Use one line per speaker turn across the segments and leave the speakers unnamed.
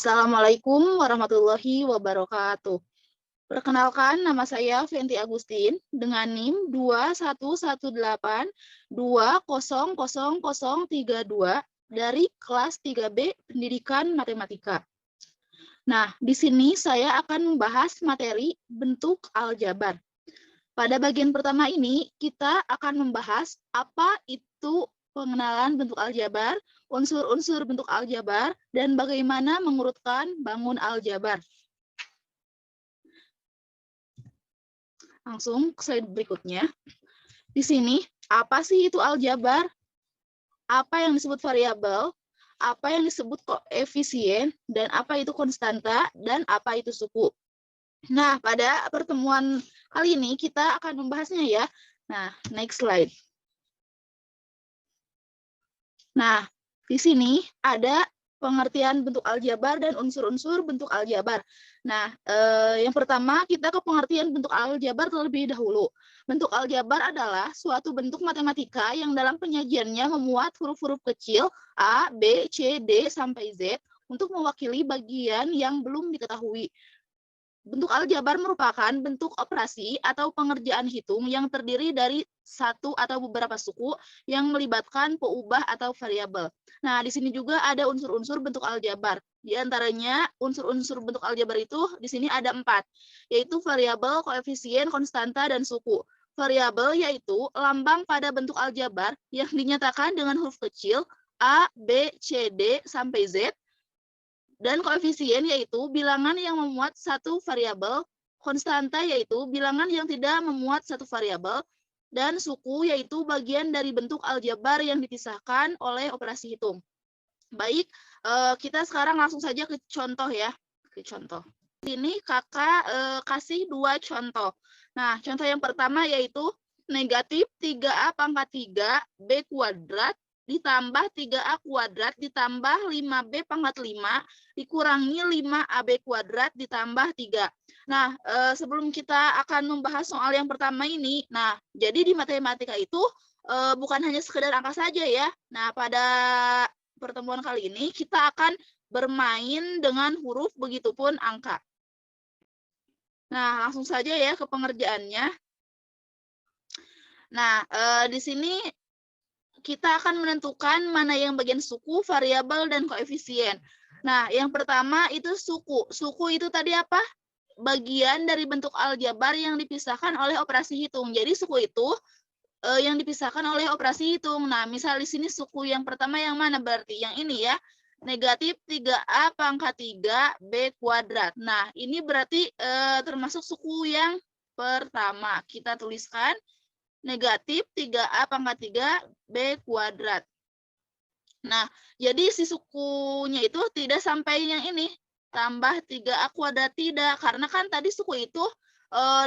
Assalamualaikum warahmatullahi wabarakatuh. Perkenalkan, nama saya Fenty Agustin dengan NIM 2118200032 dari kelas 3B Pendidikan Matematika. Nah, di sini saya akan membahas materi bentuk aljabar. Pada bagian pertama ini, kita akan membahas apa itu pengenalan bentuk aljabar, unsur-unsur bentuk aljabar, dan bagaimana mengurutkan bangun aljabar. Langsung ke slide berikutnya. Di sini, apa sih itu aljabar? Apa yang disebut variabel? Apa yang disebut koefisien? Dan apa itu konstanta? Dan apa itu suku? Nah, pada pertemuan kali ini kita akan membahasnya ya. Nah, next slide. Nah, di sini ada pengertian bentuk aljabar dan unsur-unsur bentuk aljabar. Nah, yang pertama kita ke pengertian bentuk aljabar terlebih dahulu. Bentuk aljabar adalah suatu bentuk matematika yang dalam penyajiannya memuat huruf-huruf kecil A, B, C, D, sampai Z untuk mewakili bagian yang belum diketahui. Bentuk aljabar merupakan bentuk operasi atau pengerjaan hitung yang terdiri dari satu atau beberapa suku yang melibatkan peubah atau variabel. Nah, di sini juga ada unsur-unsur bentuk aljabar. Di antaranya unsur-unsur bentuk aljabar itu di sini ada 4, yaitu variabel, koefisien, konstanta, dan suku. Variabel yaitu lambang pada bentuk aljabar yang dinyatakan dengan huruf kecil A, B, C, D, sampai Z. Dan koefisien yaitu bilangan yang memuat satu variabel, konstanta yaitu bilangan yang tidak memuat satu variabel, dan suku yaitu bagian dari bentuk aljabar yang dipisahkan oleh operasi hitung. Baik, kita sekarang langsung saja ke contoh ya. Ke contoh. Ini kakak kasih 2 contoh. Nah, contoh yang pertama yaitu negatif 3A pangkat 3 B kuadrat ditambah 3A kuadrat ditambah 5B pangkat 5 dikurangi 5AB kuadrat ditambah 3. Nah, sebelum kita akan membahas soal yang pertama ini, nah, jadi di matematika itu bukan hanya sekedar angka saja ya. Nah, pada pertemuan kali ini kita akan bermain dengan huruf begitupun angka. Nah, langsung saja ya ke pengerjaannya. Nah, di sini kita akan menentukan mana yang bagian suku, variabel, dan koefisien. Nah, yang pertama itu suku. Suku itu tadi apa? Bagian dari bentuk aljabar yang dipisahkan oleh operasi hitung. Jadi suku itu yang dipisahkan oleh operasi hitung. Nah, misal di sini suku yang pertama yang mana? Berarti yang ini ya. Negatif 3A pangkat 3 B kuadrat. Nah, ini berarti termasuk suku yang pertama. Kita tuliskan negatif 3A pangkat 3 B kuadrat. Nah, jadi si sukunya itu tidak sampai yang ini, tambah 3A kuadrat, tidak. Karena kan tadi suku itu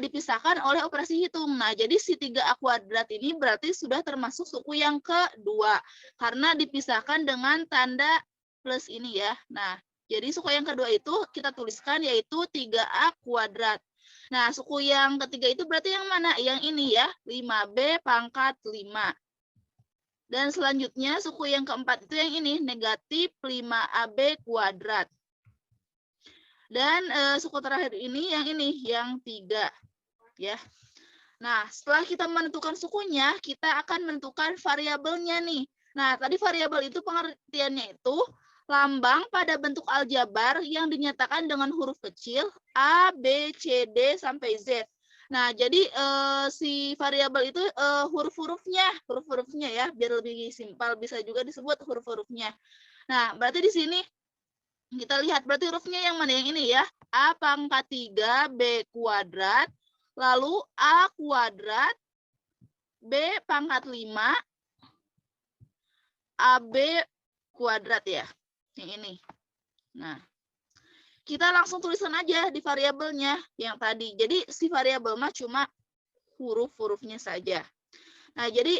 dipisahkan oleh operasi hitung. Nah, jadi si 3A kuadrat ini berarti sudah termasuk suku yang kedua. Karena dipisahkan dengan tanda plus ini ya. Nah, jadi suku yang kedua itu kita tuliskan yaitu 3A kuadrat. Nah, suku yang ketiga itu berarti yang mana? Yang ini ya, 5B pangkat 5. Dan selanjutnya suku yang keempat itu yang ini, negatif 5AB kuadrat. Dan suku terakhir ini, yang 3. Ya. Nah, setelah kita menentukan sukunya, kita akan menentukan variabelnya nih. Nah, tadi variabel itu pengertiannya itu lambang pada bentuk aljabar yang dinyatakan dengan huruf kecil A, B, C, D, sampai Z. Nah, jadi si variabel itu huruf-hurufnya ya, biar lebih simpel bisa juga disebut huruf-hurufnya. Nah, berarti di sini kita lihat berarti hurufnya yang mana? Yang ini ya, A pangkat 3 B kuadrat, lalu A kuadrat B pangkat 5 AB kuadrat ya. Yang ini. Nah, kita langsung tulisan aja di variabelnya yang tadi. Jadi si variabel mah cuma huruf-hurufnya saja. Nah, jadi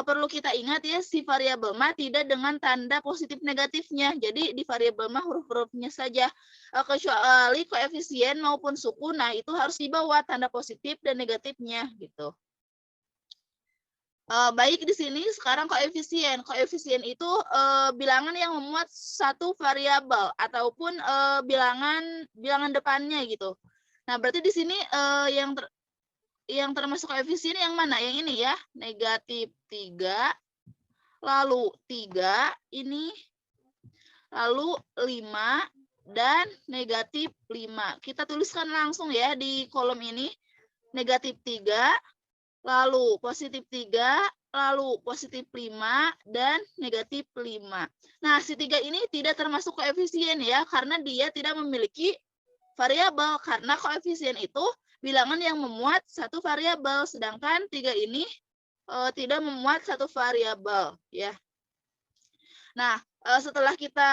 perlu kita ingat ya, si variabel mah tidak dengan tanda positif negatifnya. Jadi di variabel mah huruf-hurufnya saja. Kecuali koefisien maupun suku, nah itu harus dibawa tanda positif dan negatifnya gitu. Baik, di sini sekarang koefisien. Koefisien itu bilangan yang memuat satu variabel ataupun bilangan depannya gitu. Nah, berarti di sini yang termasuk koefisien yang mana? Yang ini ya, negatif 3, lalu 3 ini, lalu 5, dan negatif 5. Kita tuliskan langsung ya di kolom ini, negatif 3, lalu positif 3, lalu positif 5, dan negatif 5. Nah, si 3 ini tidak termasuk koefisien ya, karena dia tidak memiliki variabel. Karena koefisien itu bilangan yang memuat satu variabel, sedangkan 3 ini tidak memuat satu variabel ya. Nah, setelah kita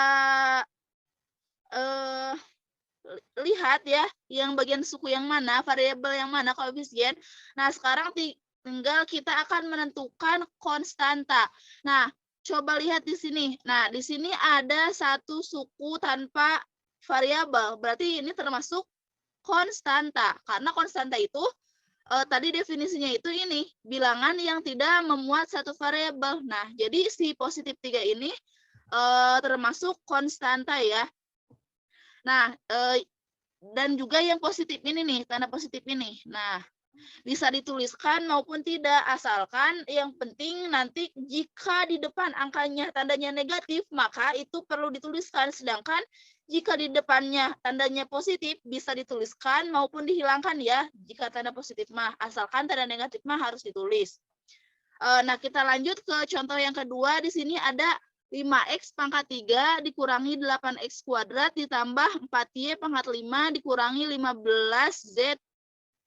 lihat ya, yang bagian suku yang mana, variabel yang mana, koefisien. Nah, sekarang tinggal kita akan menentukan konstanta. Nah, coba lihat di sini. Nah, di sini ada satu suku tanpa variabel. Berarti ini termasuk konstanta. Karena konstanta itu tadi definisinya itu ini, bilangan yang tidak memuat satu variabel. Nah, jadi si positif 3 ini termasuk konstanta ya. Nah, dan juga yang positif ini nih, tanda positif ini. Nah, bisa dituliskan maupun tidak, asalkan yang penting nanti jika di depan angkanya tandanya negatif, maka itu perlu dituliskan. Sedangkan jika di depannya tandanya positif, bisa dituliskan maupun dihilangkan ya, jika tanda positif mah. Asalkan tanda negatif mah harus ditulis. Nah, kita lanjut ke contoh yang kedua. Di sini ada 5x pangkat 3 dikurangi 8x kuadrat ditambah 4y pangkat 5 dikurangi 15z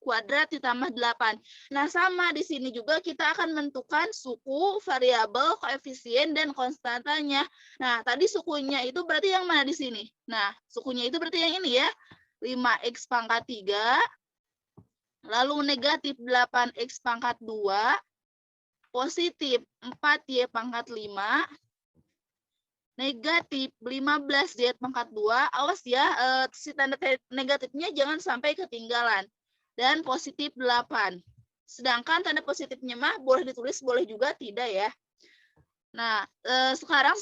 kuadrat ditambah 8. Nah, sama di sini juga kita akan menentukan suku, variabel, koefisien, dan konstantanya. Nah, tadi sukunya itu berarti yang mana di sini? Nah, sukunya itu berarti yang ini ya. 5x pangkat 3, lalu negatif 8x pangkat 2, positif 4y pangkat 5, negatif 15z pangkat 2, awas ya, si tanda negatifnya jangan sampai ketinggalan, dan positif 8. Sedangkan tanda positifnya mah boleh ditulis, boleh juga tidak ya. Nah, sekarang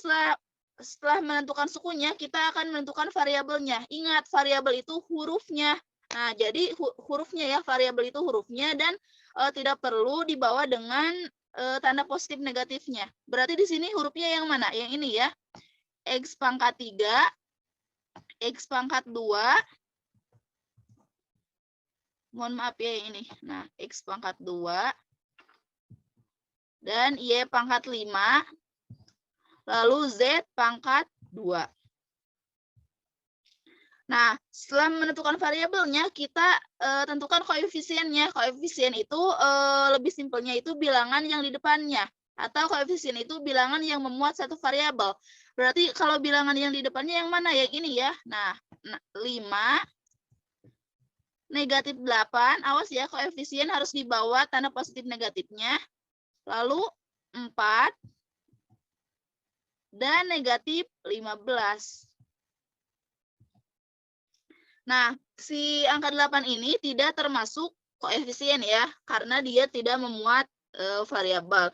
setelah menentukan sukunya, kita akan menentukan variabelnya. Ingat, variabel itu hurufnya. Nah, jadi hurufnya ya, variabel itu hurufnya, dan tidak perlu dibawa dengan tanda positif negatifnya. Berarti di sini hurufnya yang mana? Yang ini ya. X pangkat 3, X pangkat 2, mohon maaf ya ini. Nah, X pangkat 2, dan Y pangkat 5, lalu Z pangkat 2. Nah, setelah menentukan variabelnya, kita tentukan koefisiennya. Koefisien itu lebih simpelnya itu bilangan yang di depannya. Atau koefisien itu bilangan yang memuat satu variabel. Berarti kalau bilangan yang di depannya yang mana? Yang ini ya. Nah, 5, negatif 8. Awas ya, koefisien harus dibawa tanda positif negatifnya. Lalu 4, dan negatif 15. Nah, si angka 8 ini tidak termasuk koefisien ya, karena dia tidak memuat variabel.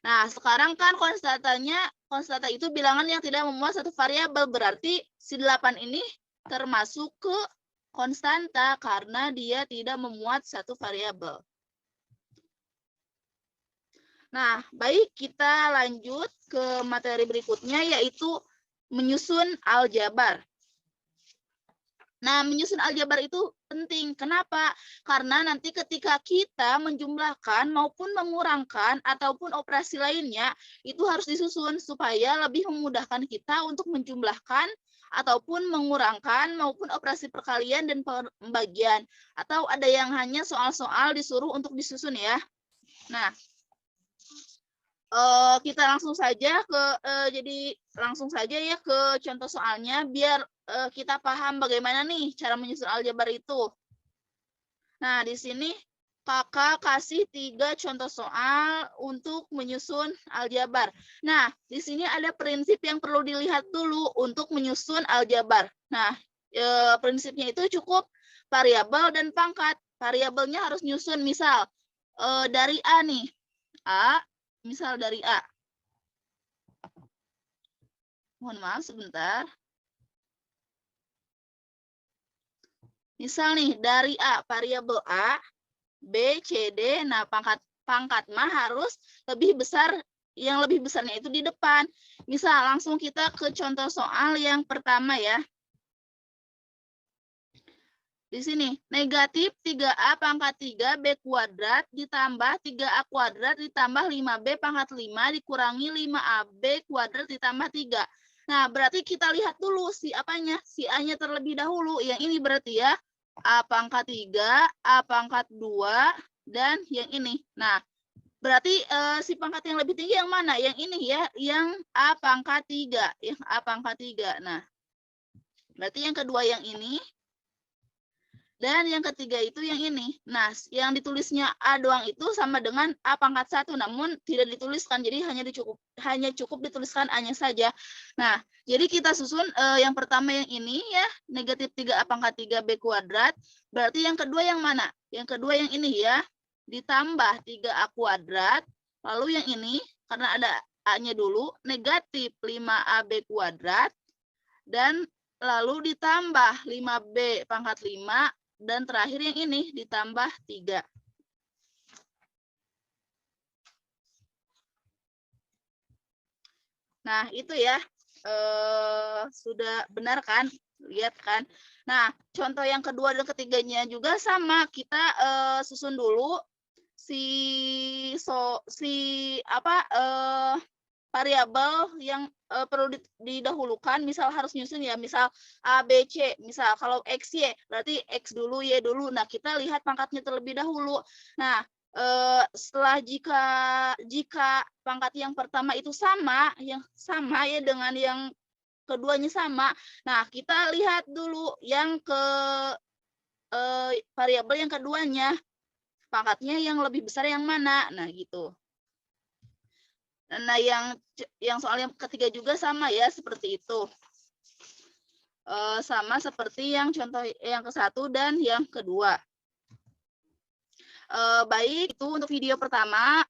Nah, sekarang kan konstanta itu bilangan yang tidak memuat satu variabel, berarti si 8 ini termasuk ke konstanta karena dia tidak memuat satu variabel. Nah, baik, kita lanjut ke materi berikutnya, yaitu menyusun aljabar. Nah, menyusun aljabar itu penting. Kenapa? Karena nanti ketika kita menjumlahkan maupun mengurangkan ataupun operasi lainnya, itu harus disusun supaya lebih memudahkan kita untuk menjumlahkan ataupun mengurangkan maupun operasi perkalian dan pembagian. Atau ada yang hanya soal-soal disuruh untuk disusun ya. Nah, kita langsung saja ya ke contoh soalnya biar kita paham bagaimana nih cara menyusun aljabar itu. Nah, di sini Kakak kasih 3 contoh soal untuk menyusun aljabar. Nah, di sini ada prinsip yang perlu dilihat dulu untuk menyusun aljabar. Nah, prinsipnya itu cukup variabel dan pangkat. Variabelnya harus nyusun, misal dari A nih. A Misal dari A. Mohon maaf sebentar. Misal nih dari A, variabel A, B, C, D. Nah, pangkat mah harus lebih besar, yang lebih besarnya itu di depan. Misal langsung kita ke contoh soal yang pertama ya. Di sini, negatif 3A pangkat 3B kuadrat ditambah 3A kuadrat ditambah 5B pangkat 5 dikurangi 5AB kuadrat ditambah 3. Nah, berarti kita lihat dulu si apanya, si A-nya terlebih dahulu. Yang ini berarti ya, A pangkat 3, A pangkat 2, dan yang ini. Nah, berarti si pangkat yang lebih tinggi yang mana? Yang ini ya, yang A pangkat 3. Yang A pangkat 3. Nah, berarti yang kedua yang ini. Dan yang ketiga itu yang ini. Nah, yang ditulisnya A doang itu sama dengan A pangkat 1, namun tidak dituliskan. Jadi hanya cukup dituliskan A-nya saja. Nah, jadi kita susun yang pertama yang ini ya, negatif 3A pangkat 3B kuadrat. Berarti yang kedua yang mana? Yang kedua yang ini ya, ditambah 3A kuadrat. Lalu yang ini, karena ada A-nya dulu, negatif 5AB kuadrat. Dan lalu ditambah 5B pangkat 5. Dan terakhir yang ini ditambah 3. Nah, itu ya. Sudah benar kan? Lihat kan? Nah, contoh yang kedua dan ketiganya juga sama. Kita susun dulu variabel yang perlu didahulukan, misal harus nyusun ya, misal A, B, C, misal kalau X, Y, berarti X dulu, Y dulu. Nah, kita lihat pangkatnya terlebih dahulu. Nah, setelah jika pangkat yang pertama itu sama ya dengan yang keduanya sama. Nah, kita lihat dulu yang ke variabel yang keduanya, pangkatnya yang lebih besar yang mana. Nah, gitu. Nah, yang soal yang ketiga juga sama ya, seperti itu. Sama seperti yang contoh yang ke-1 dan yang kedua. Baik, itu untuk video pertama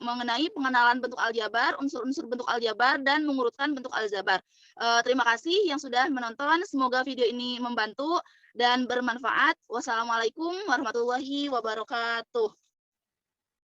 mengenai pengenalan bentuk aljabar, unsur-unsur bentuk aljabar, dan mengurutkan bentuk aljabar. Terima kasih yang sudah menonton. Semoga video ini membantu dan bermanfaat. Wassalamualaikum warahmatullahi wabarakatuh.